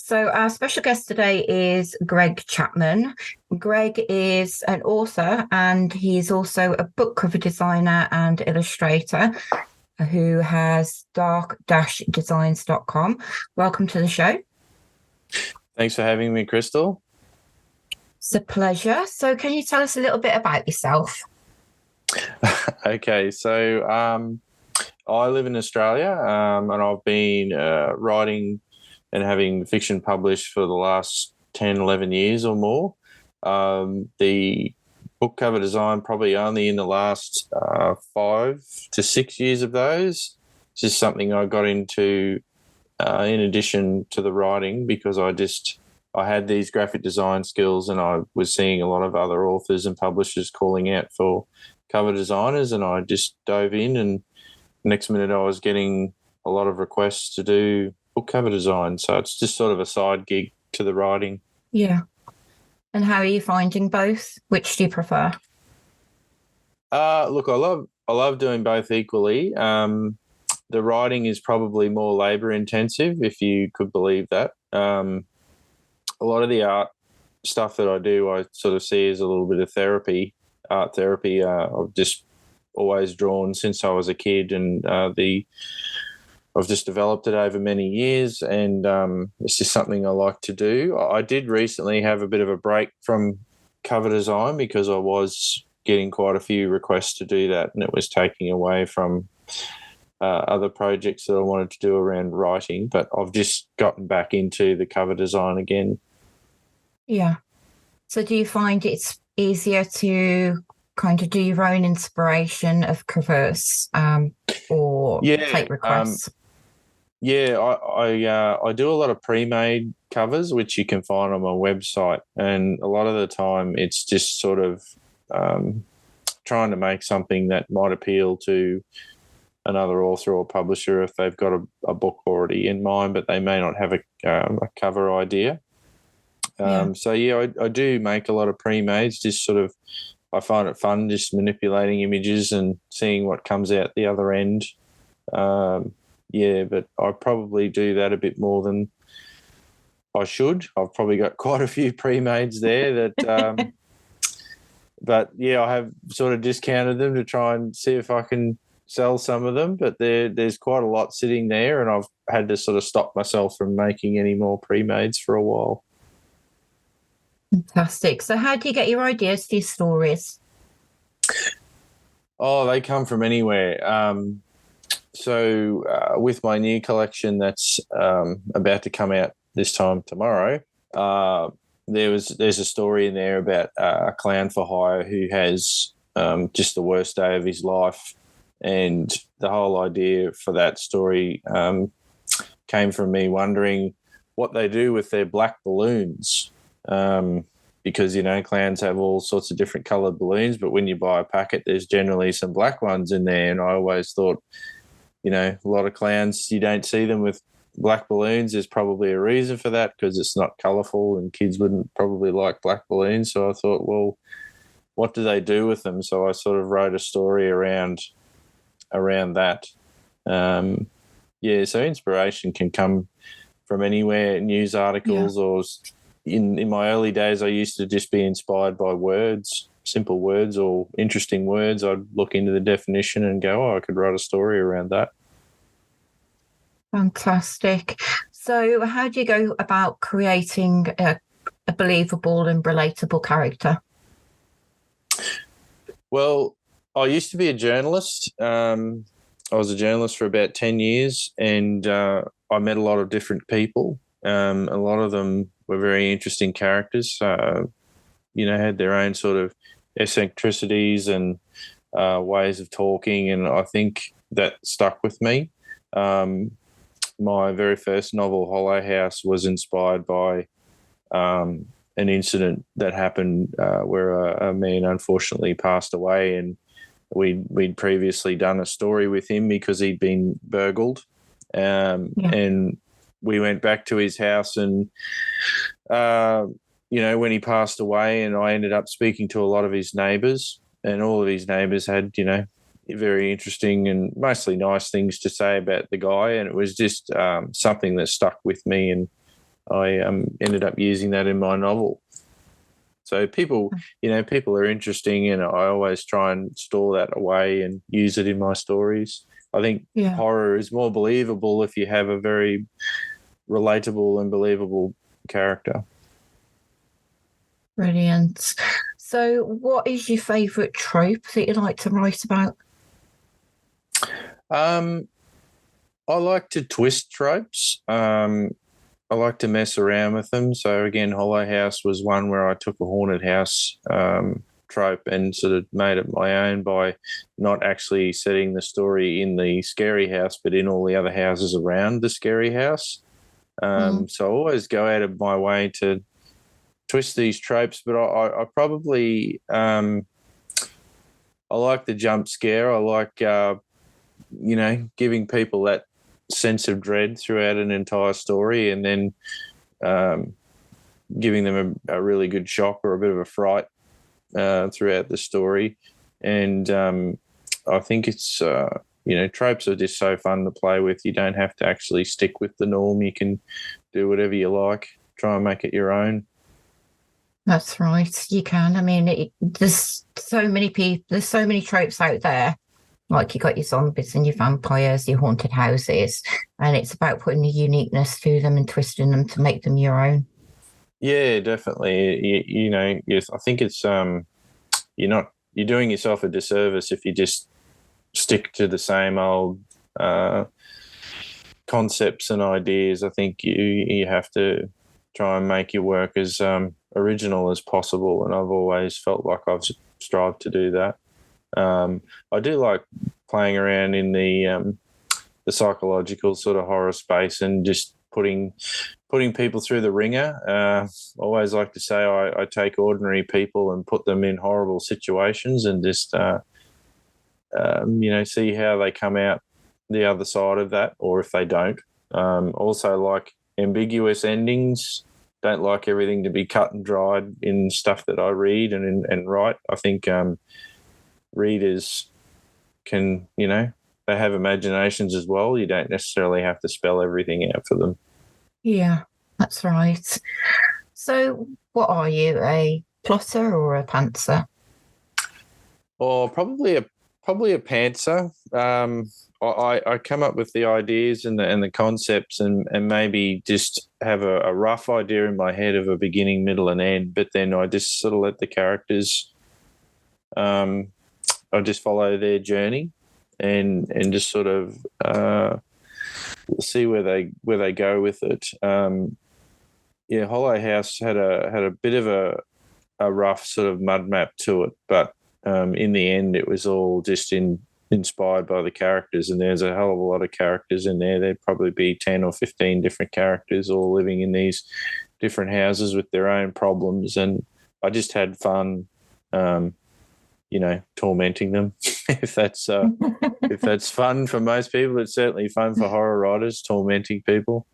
So, our special guest today is Greg Chapman. Greg is an author and he's also a book cover designer and illustrator who has dark-designs.com. Welcome to the show. Thanks for having me, Crystal. It's a pleasure. So, can you tell us a little bit about yourself? Okay, so I live in Australia and I've been writing and having fiction published for the last 10, 11 years or more. The book cover design probably only in the last 5 to 6 years of those. It's just something I got into in addition to the writing because I had these graphic design skills and I was seeing a lot of other authors and publishers calling out for cover designers, and I just dove in, and next minute I was getting a lot of requests to do book cover design. So it's just sort of a side gig to the writing. Yeah. And how are you finding both? Which do you prefer? Look, I love doing both equally. The writing is probably more labour intensive, if you could believe that. A lot of the art stuff that I do, I sort of see as a little bit of therapy, art therapy. I've just always drawn since I was a kid, and I've just developed it over many years, and it's just something I like to do. I did recently have a bit of a break from cover design because I was getting quite a few requests to do that, and it was taking away from other projects that I wanted to do around writing. But I've just gotten back into the cover design again. Yeah. So do you find it's easier to kind of do your own inspiration of covers or take requests? I do a lot of pre-made covers, which you can find on my website, and a lot of the time it's just sort of trying to make something that might appeal to another author or publisher if they've got a book already in mind, but they may not have a cover idea. So I do make a lot of pre-mades. Just sort of, I find it fun just manipulating images and seeing what comes out the other end. But I probably do that a bit more than I should. I've probably got quite a few pre-mades there that, but yeah, I have sort of discounted them to try and see if I can sell some of them. But there's quite a lot sitting there, and I've had to sort of stop myself from making any more pre-mades for a while. Fantastic. So how do you get your ideas for your stories? Oh, they come from anywhere. With my new collection that's about to come out this time tomorrow, there's a story in there about a clown for hire who has just the worst day of his life, and the whole idea for that story came from me wondering what they do with their black balloons. Because, clowns have all sorts of different coloured balloons, but when you buy a packet, there's generally some black ones in there. And I always thought, a lot of clowns, you don't see them with black balloons. There's probably a reason for that because it's not colourful and kids wouldn't probably like black balloons. So I thought, well, what do they do with them? So I sort of wrote a story around that. So inspiration can come from anywhere, news articles or... In my early days, I used to just be inspired by words, simple words or interesting words. I'd look into the definition and go, I could write a story around that. Fantastic. So how do you go about creating a believable and relatable character? Well, I used to be a journalist. I was a journalist for about 10 years, and I met a lot of different people. A lot of them were very interesting characters, had their own sort of eccentricities and ways of talking, and I think that stuck with me. My very first novel, Hollow House, was inspired by an incident that happened where a man unfortunately passed away, and we'd previously done a story with him because he'd been burgled, and we went back to his house, and when he passed away, and I ended up speaking to a lot of his neighbours, and all of his neighbours had very interesting and mostly nice things to say about the guy, and it was just something that stuck with me, and I ended up using that in my novel. So people are interesting, and I always try and store that away and use it in my stories. I think horror is more believable if you have a very relatable and believable character. Brilliant. So what is your favourite trope that you like to write about? I like to twist tropes. I like to mess around with them. So again, Hollow House was one where I took a haunted house trope and sort of made it my own by not actually setting the story in the scary house, but in all the other houses around the scary house. So I always go out of my way to twist these tropes, but I probably I like the jump scare. I like giving people that sense of dread throughout an entire story, and then giving them a really good shock or a bit of a fright throughout the story. And I think it's tropes are just so fun to play with. You don't have to actually stick with the norm. You can do whatever you like, try and make it your own. That's right, you can. I mean, there's so many people, there's so many tropes out there. Like you got your zombies and your vampires, your haunted houses, and it's about putting a uniqueness to them and twisting them to make them your own. Yeah, definitely. Yes, I think it's you're doing yourself a disservice if you just stick to the same old concepts and ideas. I think you have to try and make your work as original as possible, and I've always felt like I've strived to do that. I do like playing around in the psychological sort of horror space and just putting people through the ringer. I always like to say I take ordinary people and put them in horrible situations and just see how they come out the other side of that, or if they don't. Also like ambiguous endings. Don't like everything to be cut and dried in stuff that I read and write. I think readers can, they have imaginations as well. You don't necessarily have to spell everything out for them. Yeah, that's right. So what are you, a plotter or a pantser? Or probably a pantser. I come up with the ideas and the concepts and maybe just have a rough idea in my head of a beginning, middle, and end, but then I just sort of let the characters I just follow their journey and just sort of see where they go with it. Hollow House had a bit of a rough sort of mud map to it, but in the end, it was all just inspired by the characters, and there's a hell of a lot of characters in there. There'd probably be 10 or 15 different characters all living in these different houses with their own problems, and I just had fun tormenting them. if that's fun for most people, it's certainly fun for horror writers, tormenting people.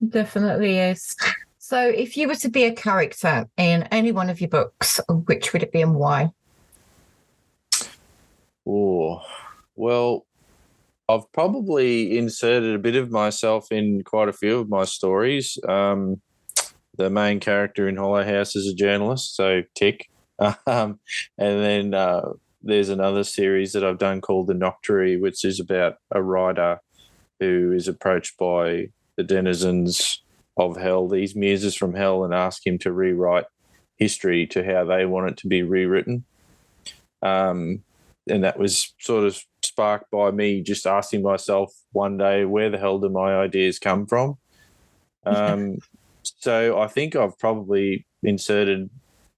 Definitely is. So if you were to be a character in any one of your books, which would it be and why? Oh, well, I've probably inserted a bit of myself in quite a few of my stories. The main character in Hollow House is a journalist, so tick. And then there's another series that I've done called the laterA, which is about a writer who is approached by the denizens of hell, these muses from hell, and ask him to rewrite history to how they want it to be rewritten. And that was sort of sparked by me just asking myself one day, where the hell do my ideas come from? So I think I've probably inserted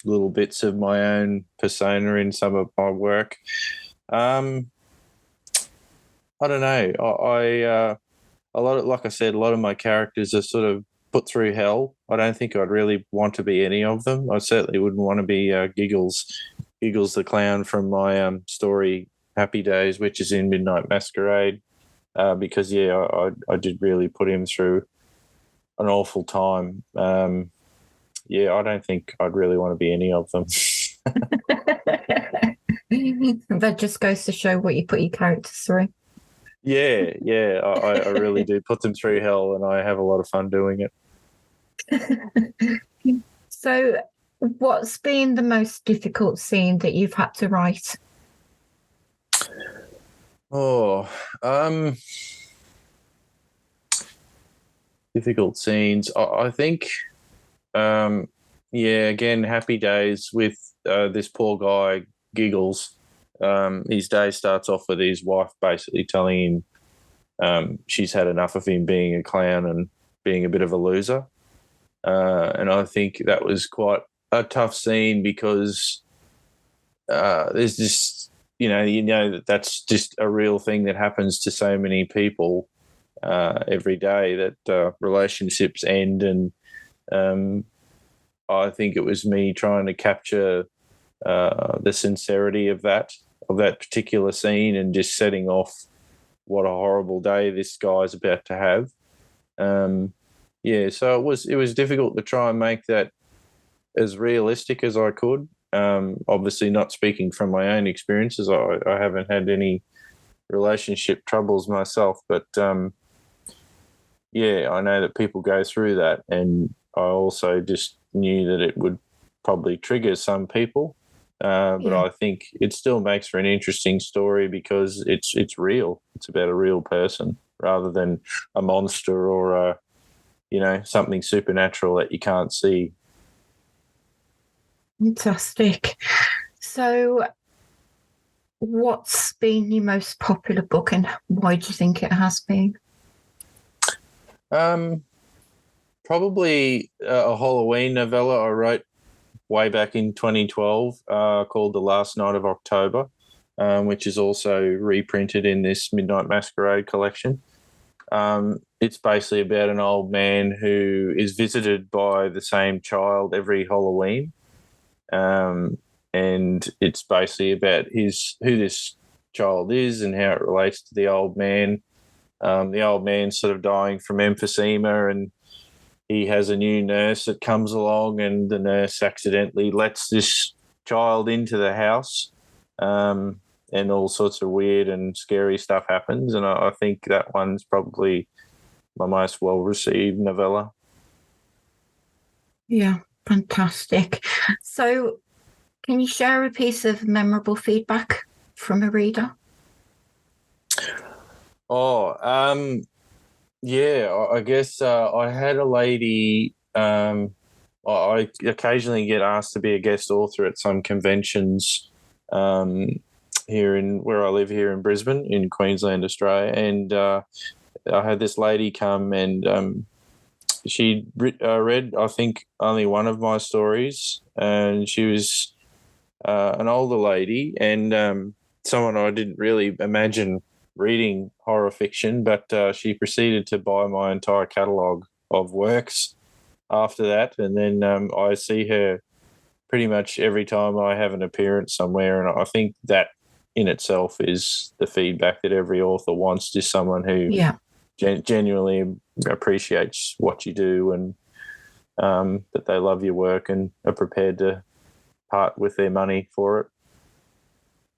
little bits of my own persona in some of my work. I don't know. Like I said, a lot of my characters are sort of put through hell. I don't think I'd really want to be any of them. I certainly wouldn't want to be Giggles the clown from my story Happy Days, which is in Midnight Masquerade, because I did really put him through an awful time. I don't think I'd really want to be any of them. That just goes to show what you put your characters through. Yeah. I really do put them through hell, and I have a lot of fun doing it. So, what's been the most difficult scene that you've had to write? Difficult scenes. I think, again, Happy Days with this poor guy, Giggles. His day starts off with his wife basically telling him she's had enough of him being a clown and being a bit of a loser. And I think that was quite a tough scene because there's just, that's just a real thing that happens to so many people every day, that relationships end. And I think it was me trying to capture the sincerity of that particular scene, and just setting off what a horrible day this guy's about to have. So it was difficult to try and make that as realistic as I could. Obviously, not speaking from my own experiences, I haven't had any relationship troubles myself, but I know that people go through that, and I also just knew that it would probably trigger some people. But I think it still makes for an interesting story because it's real. It's about a real person rather than a monster or something supernatural that you can't see. Fantastic. So, what's been your most popular book, and why do you think it has been? Probably a Halloween novella I wrote way back in 2012 called The Last Night of October, which is also reprinted in this Midnight Masquerade collection. It's basically about an old man who is visited by the same child every Halloween. And it's basically about who this child is and how it relates to the old man. The old man's sort of dying from emphysema, and he has a new nurse that comes along, and the nurse accidentally lets this child into the house, and all sorts of weird and scary stuff happens. And I think that one's probably my most well-received novella. Yeah, fantastic. So, can you share a piece of memorable feedback from a reader? I guess I had a lady. I occasionally get asked to be a guest author at some conventions here in where I live here in Brisbane, in Queensland, Australia, and I had this lady come, and she read, I think, only one of my stories, and she was an older lady, and someone I didn't really imagine reading horror fiction, but she proceeded to buy my entire catalogue of works after that. And then I see her pretty much every time I have an appearance somewhere, and I think that in itself is the feedback that every author wants, just someone who genuinely appreciates what you do, and that they love your work and are prepared to part with their money for it.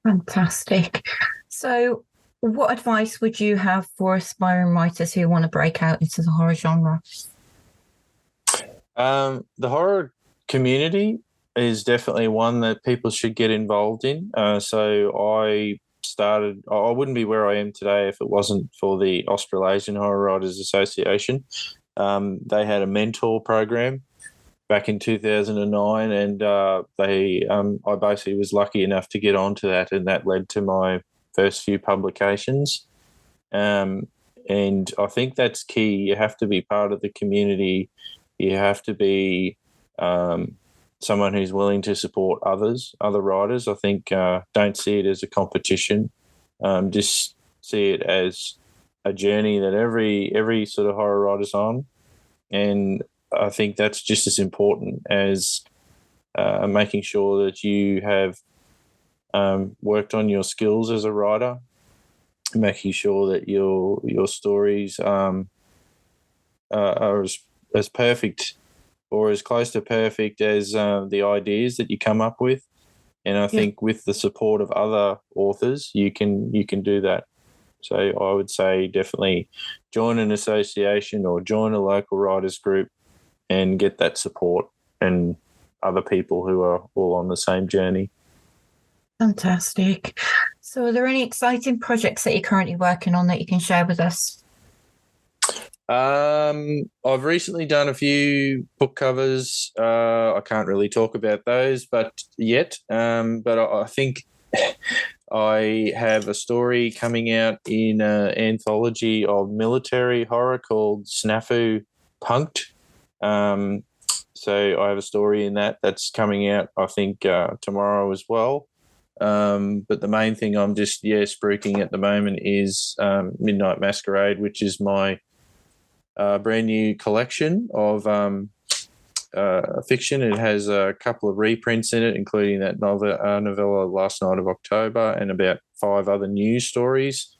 Fantastic. So, what advice would you have for aspiring writers who want to break out into the horror genre? The horror community is definitely one that people should get involved in. So I wouldn't be where I am today if it wasn't for the Australasian Horror Writers Association. They had a mentor program back in 2009, and I basically was lucky enough to get onto that, and that led to my first few publications. And I think that's key. You have to be part of the community. You have to be someone who's willing to support other writers. I think don't see it as a competition. Just see it as a journey that every sort of horror writer's on. And I think that's just as important as making sure that you have worked on your skills as a writer, making sure that your stories are as perfect or as close to perfect as the ideas that you come up with. And I think with the support of other authors, you can do that. So I would say definitely join an association or join a local writers group and get that support and other people who are all on the same journey. Fantastic. So are there any exciting projects that you're currently working on that you can share with us? I've recently done a few book covers. I can't really talk about those, but I think I have a story coming out in an anthology of military horror called Snafu Punked. So I have a story in that's coming out, I think, tomorrow as well. But the main thing I'm just spruiking at the moment is Midnight Masquerade, which is my brand new collection of fiction. It has a couple of reprints in it, including that novella Last Night of October and about 5 other news stories.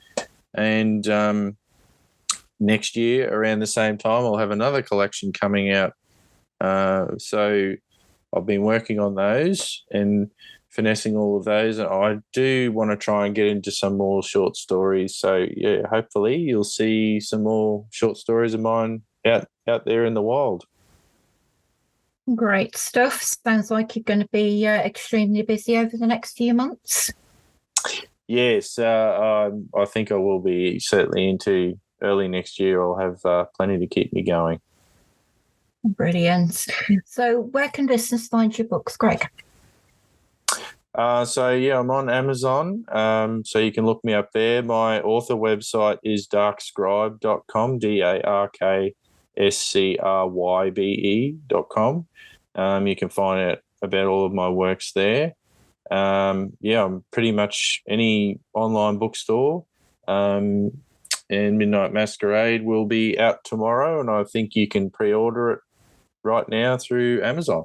And next year, around the same time, I'll have another collection coming out. So I've been working on those and finessing all of those. And I do want to try and get into some more short stories. So, hopefully you'll see some more short stories of mine out there in the wild. Great stuff. Sounds like you're going to be extremely busy over the next few months. Yes, I think I will be certainly into early next year. I'll have plenty to keep me going. Brilliant. So where can listeners find your books, Greg? I'm on Amazon, so you can look me up there. My author website is darkscribe.com, DARKSCRYBE.com. You can find out about all of my works there. I'm pretty much any online bookstore. And Midnight Masquerade will be out tomorrow, and I think you can pre-order it right now through Amazon.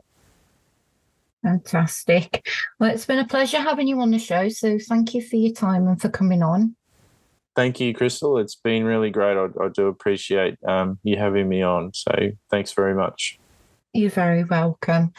Fantastic. Well, it's been a pleasure having you on the show, so thank you for your time and for coming on. Thank you, Crystal. It's been really great. I do appreciate you having me on, so thanks very much. You're very welcome.